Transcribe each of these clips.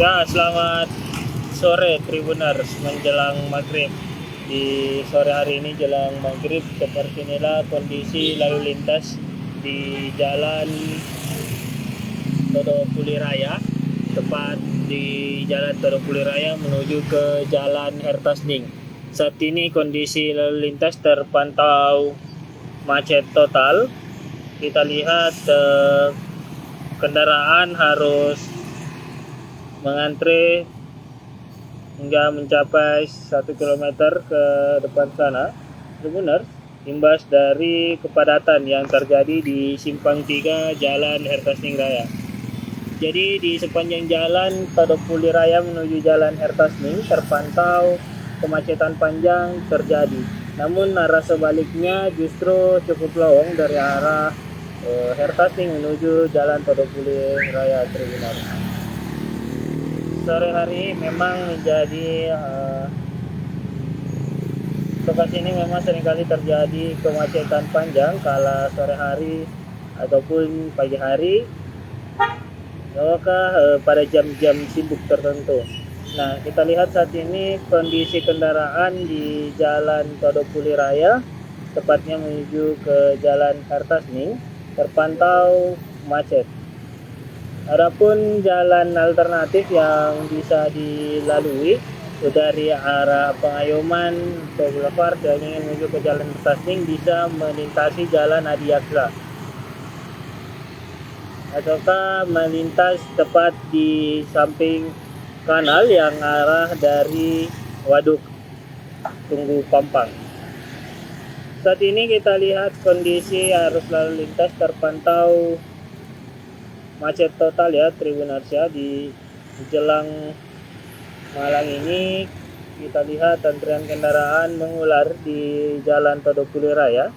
Ya, selamat sore Tribuners menjelang maghrib. Di sore hari ini jelang maghrib, seperti inilah kondisi lalu lintas di jalan Todo Puliraya, tepat di jalan Todo Puliraya menuju ke jalan Hertasning. Saat ini kondisi lalu lintas terpantau macet total. Kita lihat kendaraan harus mengantre hingga mencapai 1 km ke depan sana. Benar, imbas dari kepadatan yang terjadi di simpang 3 Jalan Hertasning Raya. Jadi di sepanjang jalan Todo Puliraya menuju Jalan Hertasning terpantau kemacetan panjang terjadi. Namun arah sebaliknya justru cukup lowong dari arah Hertasning menuju Jalan Todo Puliraya Tribunal. Sore hari memang menjadi lokasi ini memang seringkali terjadi kemacetan panjang kala sore hari ataupun pagi hari, ataukah pada jam-jam sibuk tertentu. Nah, kita lihat saat ini kondisi kendaraan di Jalan Todo Puliraya, tepatnya menuju ke Jalan Hertasning, terpantau macet. Adapun jalan alternatif yang bisa dilalui dari arah Pengayoman ke Boulevard yang ingin menuju ke Jalan Hertasning bisa melintasi Jalan Adiaksa ataukah melintas tepat di samping kanal yang arah dari Waduk Tunggu Pampang. Saat ini kita lihat kondisi arus lalu lintas terpantau macet total ya Tribuners ya. Di jelang malam ini kita lihat antrian kendaraan mengular di Jalan Todo Puliraya,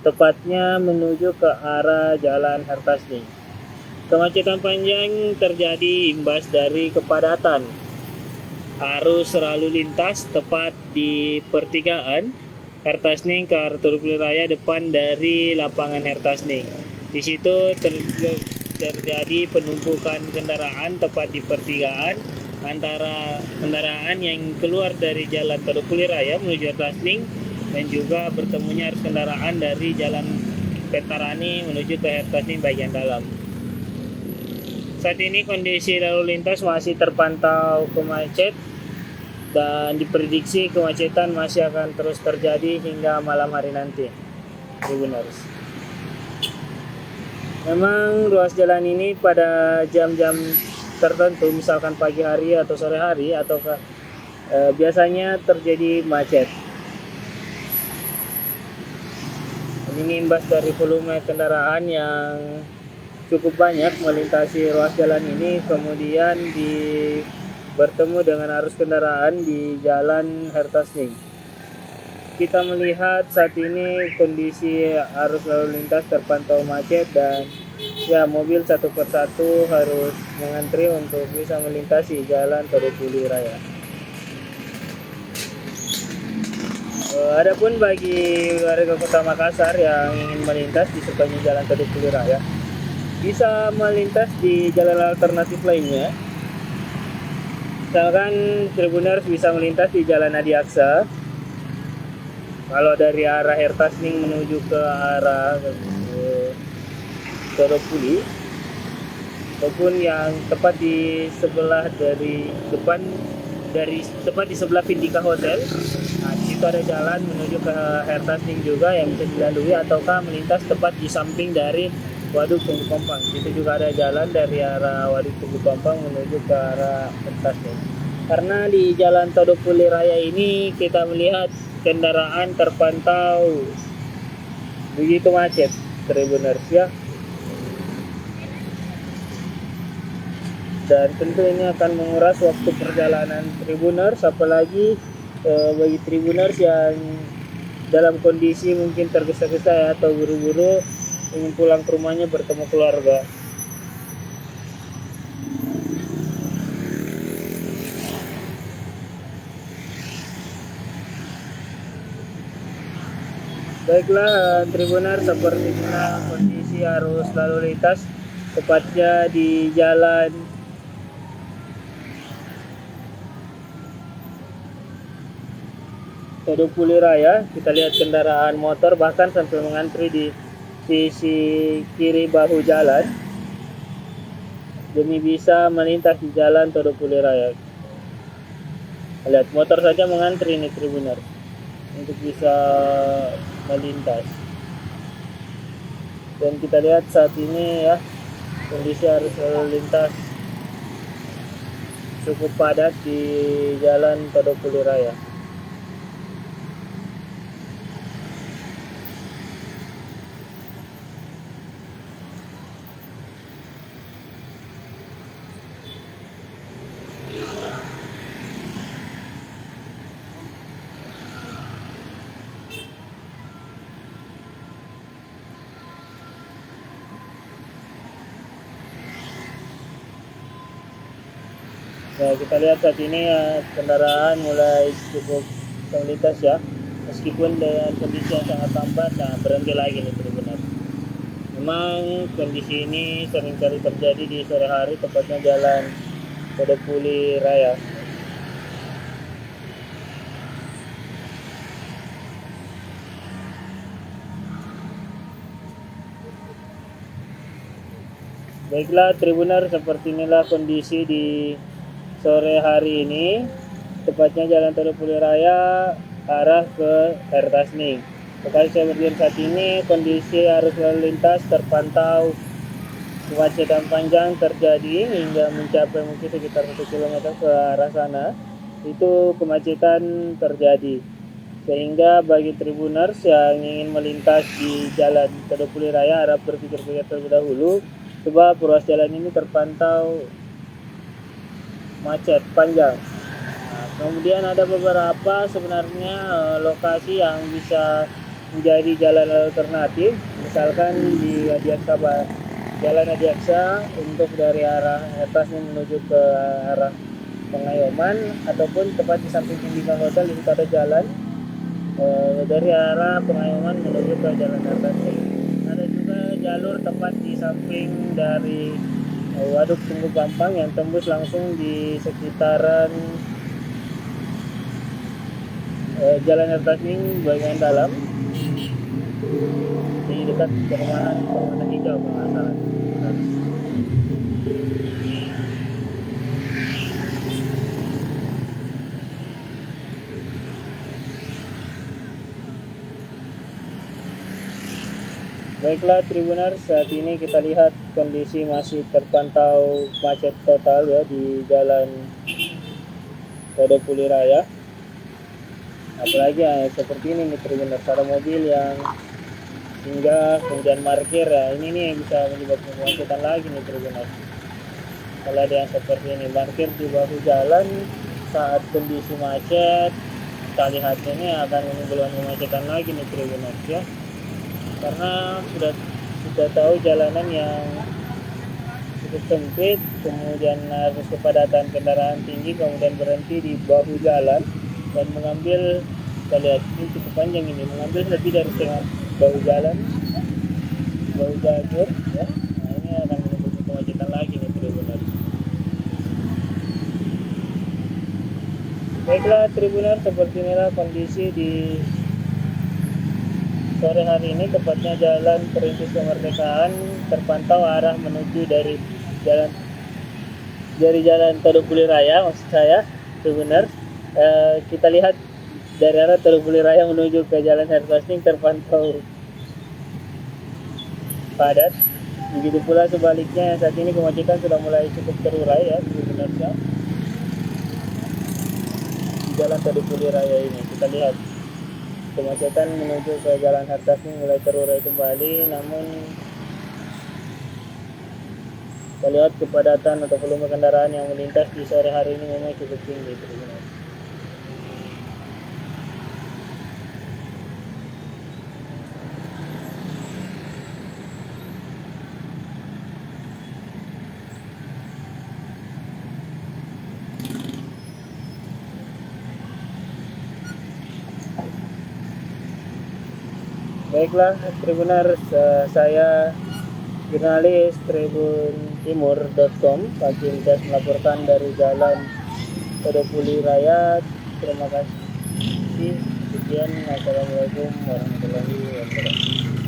tepatnya menuju ke arah Jalan Hertasning. Kemacetan panjang terjadi imbas dari kepadatan arus lalu lintas tepat di pertigaan Hertasning ke arah Todo Puliraya depan dari lapangan Hertasning. Di situ terjadi penumpukan kendaraan tepat di pertigaan antara kendaraan yang keluar dari Jalan Todo Puliraya menuju Hertasning dan juga bertemunya arus kendaraan dari Jalan Petarani menuju ke Hertasning bagian dalam. Saat ini kondisi lalu lintas masih terpantau macet dan diprediksi kemacetan masih akan terus terjadi hingga malam hari nanti. Tribuners. Memang ruas jalan ini pada jam-jam tertentu, misalkan pagi hari atau sore hari, ataukah biasanya terjadi macet. Ini imbas dari volume kendaraan yang cukup banyak melintasi ruas jalan ini, kemudian bertemu dengan arus kendaraan di Jalan Hertasning. Kita melihat saat ini kondisi arus lalu lintas terpantau macet dan ya mobil satu persatu harus mengantri untuk bisa melintasi Jalan Todo Puliraya. Adapun bagi warga Kota Makassar yang ingin melintas di sepanjang Jalan Todo Puliraya, bisa melintas di jalan alternatif lainnya. Misalkan Tribuners bisa melintas di Jalan Adiaksa. Kalau dari arah Hertasning menuju ke arah Todo Puli, ataupun yang tepat di sebelah dari depan, tepat di sebelah Vindika Hotel. Nah, di situ ada jalan menuju ke Hertasning juga yang bisa dilalui, ataukah melintas tepat di samping dari Waduk Tunggu Pampang. Itu juga ada jalan dari arah Waduk Tunggu Pampang menuju ke arah Hertasning. Karena di Jalan Todo Puliraya ini kita melihat kendaraan terpantau begitu macet, Tribuners ya. Dan tentu ini akan menguras waktu perjalanan Tribuners, apalagi bagi Tribuners yang dalam kondisi mungkin tergesa-gesa ya, atau buru-buru ingin pulang ke rumahnya bertemu keluarga. Baiklah Tribuners, sepertinya kondisi arus lalu lintas tepatnya di Jalan Todopuli Raya. Kita lihat kendaraan motor bahkan sampai mengantri di sisi kiri bahu jalan demi bisa melintas di jalan Todopuli Raya. Lihat, motor saja mengantri nih Tribuners untuk bisa melintas. Dan kita lihat saat ini ya, kondisi arus lalu lintas cukup padat di jalan Todopuli Raya. Nah, kita lihat saat ini kendaraan mulai cukup melintas ya, meskipun dengan kondisi yang sangat lambat. Nah, berhenti lagi nih benar-benar. Memang kondisi ini seringkali terjadi di sore hari, tepatnya jalan Todopuli Raya. Baiklah Tribuner, seperti inilah kondisi di sore hari ini, tepatnya jalan Todopuli Raya arah ke Air Tasning. Lokasi saya berdiri saat ini, kondisi arus lalu lintas terpantau kemacetan panjang terjadi hingga mencapai mungkin sekitar 1 km ke arah sana. Itu kemacetan terjadi, sehingga bagi Tribuners yang ingin melintas di jalan Todopuli Raya harap berpikir-pikir terlebih dahulu, sebab ruas jalan ini terpantau macet panjang. Nah, kemudian ada beberapa sebenarnya lokasi yang bisa menjadi jalan alternatif, misalkan di Jalan Adiaksa untuk dari arah atas menuju ke arah Pengayoman, ataupun tepat di samping Indica Hotel itu ada jalan dari arah Pengayoman menuju ke Jalan Artasi. Ada juga jalur tepat di samping dari Waduk Tunggu Pampang yang tembus langsung di sekitaran Jalan Ertasning bagian dalam, di dekat perumahan hijau kalau nggak salah. Baiklah Tribuners, saat ini kita lihat kondisi masih terpantau macet total ya di jalan Todopuli Raya. Apalagi seperti ini nih Tribuners, ada mobil yang hingga kemudian parkir ya. Ini nih yang bisa menyebabkan kemacetan lagi nih Tribuners. Kalau ada yang seperti ini parkir di bahu jalan saat kondisi macet, kita lihat ini akan menimbulkan kemacetan lagi nih Tribuners ya. Karena sudah tahu jalanan yang cukup sempit, kemudian harus kepadatan kendaraan tinggi, kemudian berhenti di bahu jalan dan mengambil, kita lihat ini cukup panjang ini, mengambil lebih dari setengah bahu jalan, bahu jalur ya. Nah, ini akan menimbulkan kemacetan lagi nih Tribuners. Baiklah Tribuners, seperti inilah kondisi di sore hari ini, tepatnya jalan Perintis Kemerdekaan terpantau arah menuju dari jalan Todopuli Raya, maksud saya Tribuners. Kita lihat dari arah Todopuli Raya menuju ke Jalan Air Tasning terpantau padat. Begitu pula sebaliknya, saat ini kemacetan sudah mulai cukup terurai ya Tribuners ya. Di Jalan Todopuli Raya ini kita lihat kemacetan menuju ke Jalan Hartasning mulai terurai kembali, namun kita lihat kepadatan atau volume kendaraan yang melintas di sore hari ini memang cukup tinggi. Baiklah Tribuners, saya jurnalis tribuntimur.com Fakih Ilyas melaporkan dari Jalan Todopuli Raya. Terima kasih. Sekian, wassalamualaikum warahmatullahi wabarakatuh.